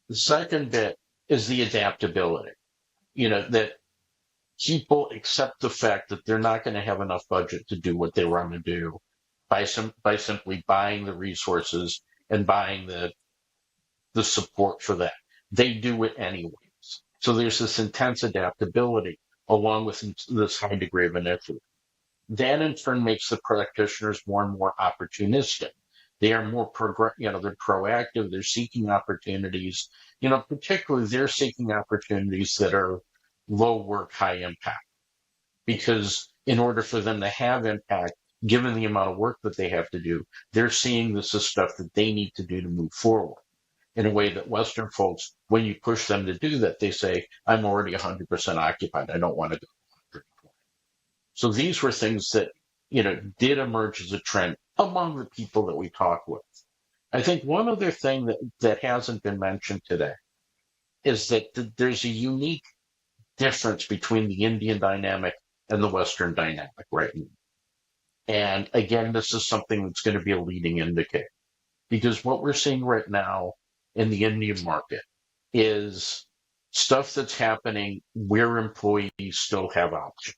The second bit is the adaptability, that people accept the fact that they're not going to have enough budget to do what they want to do by simply buying the resources and buying the support for that. They do it anyways. So there's this intense adaptability along with this high degree of initiative. That in turn makes the practitioners more and more opportunistic. They are more they're proactive. They're seeking opportunities. Particularly they're seeking opportunities that are low work, high impact. Because in order for them to have impact, given the amount of work that they have to do, they're seeing this as stuff that they need to do to move forward. In a way that Western folks, when you push them to do that, they say, I'm already 100% occupied. I don't want to go. So these were things that, did emerge as a trend among the people that we talk with. I think one other thing that hasn't been mentioned today is that there's a unique difference between the Indian dynamic and the Western dynamic right now. And again, this is something that's going to be a leading indicator, because what we're seeing right now in the Indian market is stuff that's happening where employees still have options,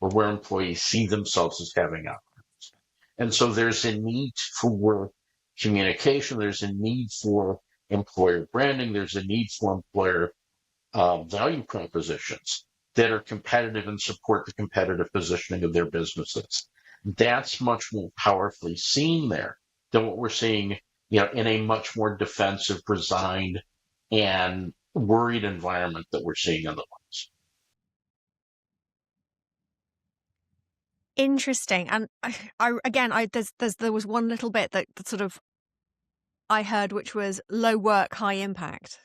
or where employees see themselves as having options. And so there's a need for communication, there's a need for employer branding, there's a need for employer value propositions that are competitive and support the competitive positioning of their businesses. That's much more powerfully seen there than what we're seeing, in a much more defensive, resigned, and worried environment that we're seeing in the West. Interesting. And there was one little bit that sort of I heard, which was low work, high impact.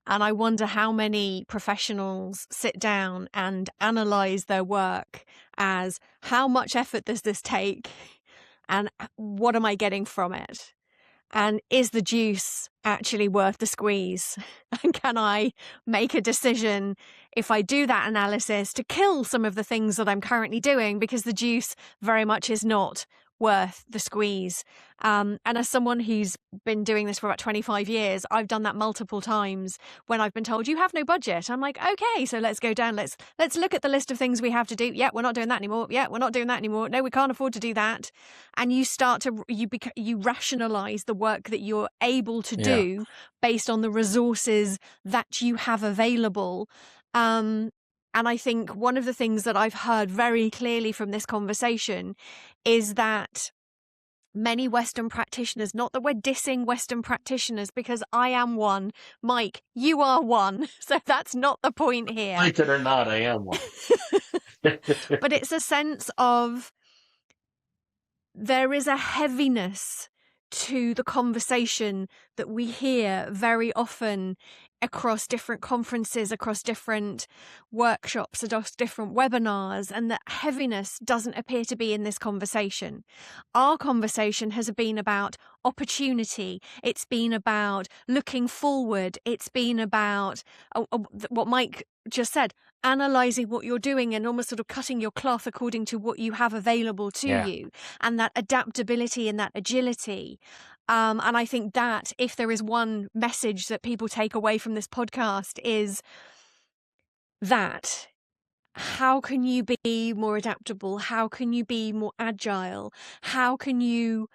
And I wonder how many professionals sit down and analyze their work as how much effort does this take and what am I getting from it? And is the juice actually worth the squeeze? And can I make a decision if I do that analysis to kill some of the things that I'm currently doing because the juice very much is not worth the squeeze? And as someone who's been doing this for about 25 years, I've done that multiple times when I've been told you have no budget. I'm like, okay, so let's go down. Let's look at the list of things we have to do. Yeah, we're not doing that anymore. Yeah, we're not doing that anymore. No, we can't afford to do that. And you start to you rationalize the work that you're able to do based on the resources that you have available. And I think one of the things that I've heard very clearly from this conversation is that many Western practitioners, not that we're dissing Western practitioners, because I am one, Mike, you are one, so that's not the point here. Like it or not, I am one. But it's a sense of there is a heaviness to the conversation that we hear very often across different conferences, across different workshops, across different webinars, and that heaviness doesn't appear to be in this conversation. Our conversation has been about opportunity. It's been about looking forward. It's been about what Mike just said, analysing what you're doing and almost sort of cutting your cloth according to what you have available to you, and that adaptability and that agility. And I think that if there is one message that people take away from this podcast is that how can you be more adaptable? How can you be more agile? How can you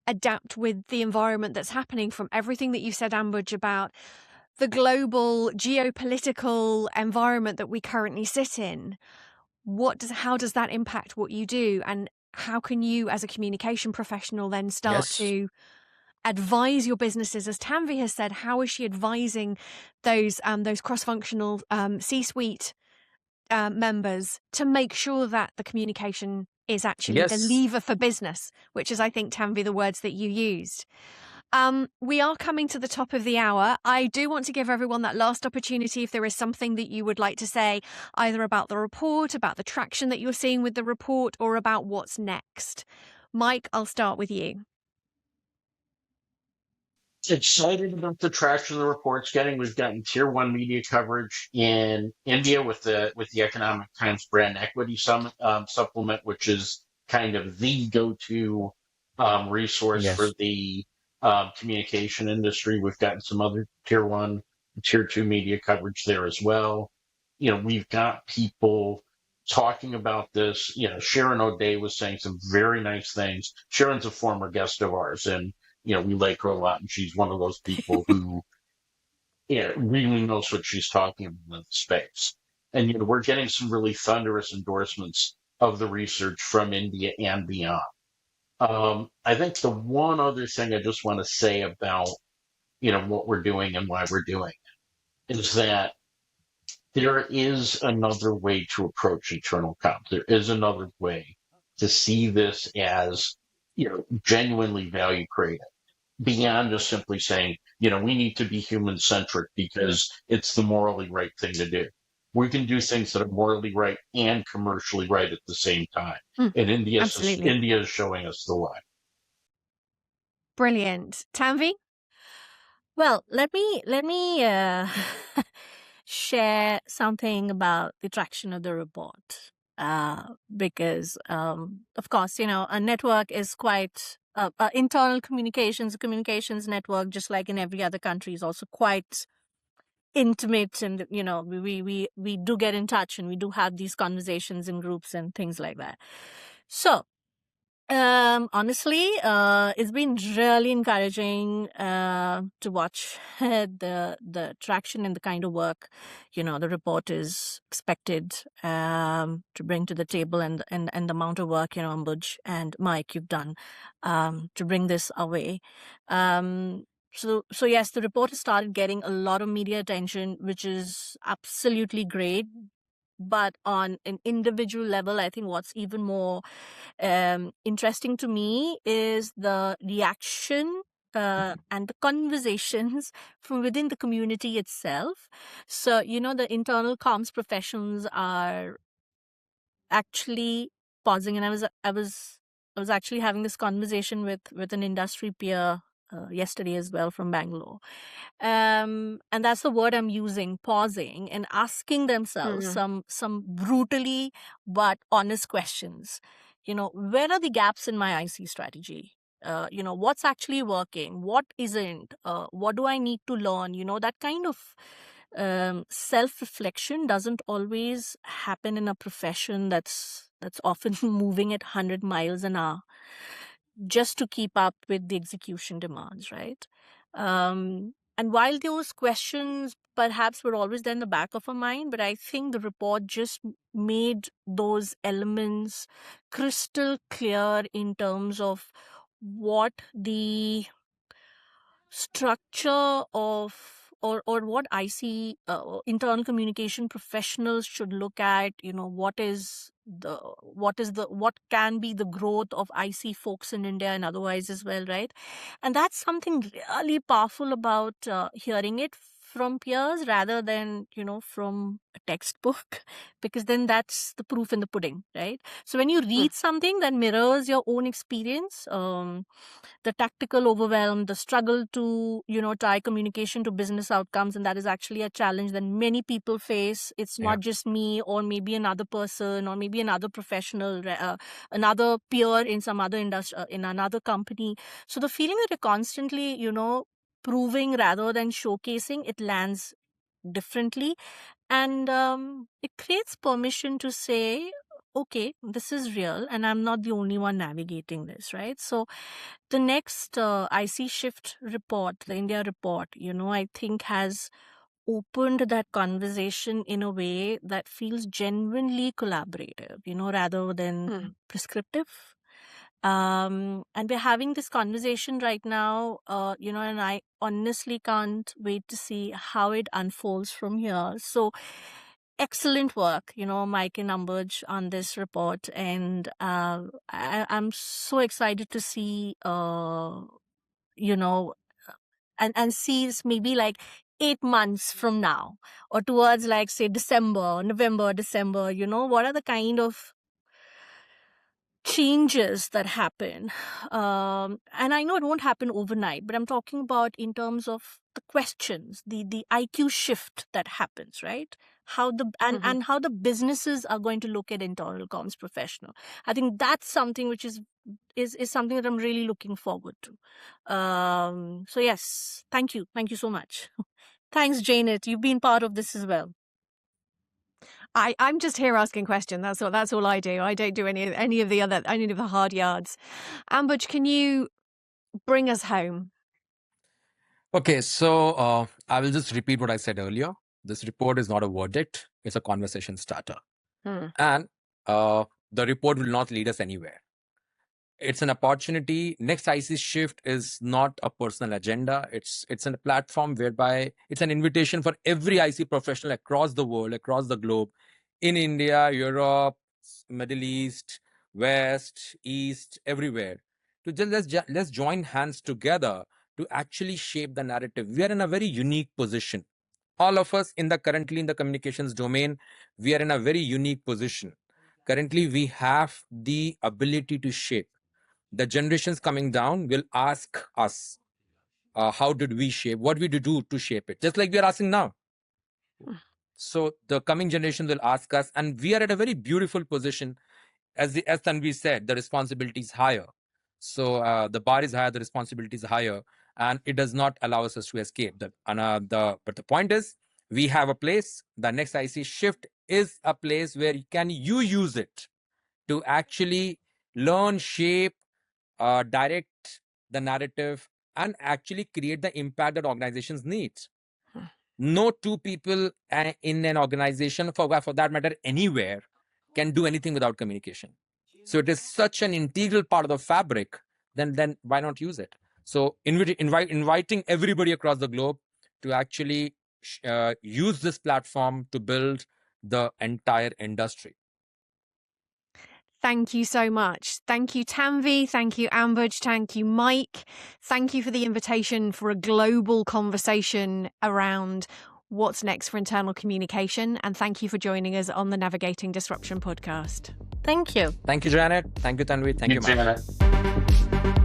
adapt with the environment that's happening, from everything that you said, Ambuj, about the global geopolitical environment that we currently sit in? How does that impact what you do? And how can you as a communication professional then start Yes. to advise your businesses? As Tanvi has said, how is she advising those cross-functional C-suite members to make sure that the communication is actually the Yes. lever for business, which is, I think, Tanvi, the words that you used. We are coming to the top of the hour. I do want to give everyone that last opportunity if there is something that you would like to say, either about the report, about the traction that you're seeing with the report, or about what's next. Mike, I'll start with you. Excited about the traction the report's getting. We've gotten tier one media coverage in India with the Economic Times Brand Equity Summit, supplement, which is kind of the go-to resource Yes. for the communication industry. We've gotten some other tier one, tier two media coverage there as well. We've got people talking about this. Sharon O'Day was saying some very nice things. Sharon's a former guest of ours, and we like her a lot, and she's one of those people who really knows what she's talking about in the space. And we're getting some really thunderous endorsements of the research from India and beyond. I think the one other thing I just want to say about what we're doing and why we're doing it is that there is another way to approach internal comms. There is another way to see this as genuinely value creating, beyond just simply saying, we need to be human centric because it's the morally right thing to do. We can do things that are morally right and commercially right at the same time. And India is showing us the way. Brilliant. Tanvi? Well, let me share something about the traction of the report. Because, of course, a network is quite internal communications network, just like in every other country, is also quite intimate, and we do get in touch, and we do have these conversations in groups and things like that. So honestly, it's been really encouraging to watch the traction and the kind of work the report is expected to bring to the table, and the amount of work Ambuj and Mike you've done to bring this our way. So yes, the report has started getting a lot of media attention, which is absolutely great. But on an individual level, I think what's even more interesting to me is the reaction and the conversations from within the community itself. So, the internal comms professionals are actually pausing, and I was actually having this conversation with an industry peer yesterday as well from Bangalore. And that's the word I'm using, pausing and asking themselves some brutally but honest questions. Where are the gaps in my IC strategy? What's actually working? What isn't? What do I need to learn? That kind of self-reflection doesn't always happen in a profession that's often moving at 100 miles an hour just to keep up with the execution demands, right? And while those questions perhaps were always there in the back of our mind, but I think the report just made those elements crystal clear in terms of what the structure of or what I see internal communication professionals should look at. What can be the growth of IC folks in India and otherwise as well, right? And that's something really powerful about hearing it from peers rather than from a textbook, because then that's the proof in the pudding, right? So when you read something that mirrors your own experience, the tactical overwhelm, the struggle to tie communication to business outcomes, and that is actually a challenge that many people face. It's not just me, or maybe another person, or maybe another professional, another peer in some other industry, in another company. So the feeling that you're constantly proving rather than showcasing, it lands differently, and it creates permission to say, okay, this is real, and I'm not the only one navigating this, right? So the next IC Shift report, the India report, I think has opened that conversation in a way that feels genuinely collaborative, rather than prescriptive. And we're having this conversation right now, and I honestly can't wait to see how it unfolds from here. So excellent work, Mike and Ambuj, on this report. And I'm so excited to see, and see this maybe like 8 months from now, or towards like, say, November, December, what are the kind of changes that happen. And I know it won't happen overnight, but I'm talking about in terms of the questions, the IQ shift that happens, right? How and how the businesses are going to look at internal comms professional. I think that's something which is something that I'm really looking forward to. So yes, thank you so much. Thanks, Janet. You've been part of this as well. I'm just here asking questions. That's all I do. I don't do any of the hard yards. Ambuj, can you bring us home? Okay, so I will just repeat what I said earlier. This report is not a verdict; it's a conversation starter, and the report will not lead us anywhere. It's an opportunity. Next IC shift is not a personal agenda. It's a platform whereby it's an invitation for every IC professional across the world, across the globe, in India, Europe, Middle East, West, East, everywhere, to just let's join hands together to actually shape the narrative. We are in a very unique position. All of us currently in the communications domain, we are in a very unique position. Currently, we have the ability to shape. The generations coming down will ask us, how did we shape? What we do to shape it? Just like we are asking now. So the coming generation will ask us, and we are at a very beautiful position. As Tanvi said, the responsibility is higher. So the bar is higher, the responsibility is higher, and it does not allow us to escape. But the point is, we have a place. The next IC shift is a place where you use it to actually learn, shape, direct the narrative, and actually create the impact that organizations need. No two people in an organization, for that matter, anywhere, can do anything without communication. So it is such an integral part of the fabric. Then why not use it? So inviting everybody across the globe to actually use this platform to build the entire industry. Thank you so much. Thank you, Tanvi. Thank you, Ambuj. Thank you, Mike. Thank you for the invitation for a global conversation around what's next for internal communication. And thank you for joining us on the Navigating Disruption podcast. Thank you. Thank you, Janet. Thank you, Tanvi. Thank you, Mike. Janet.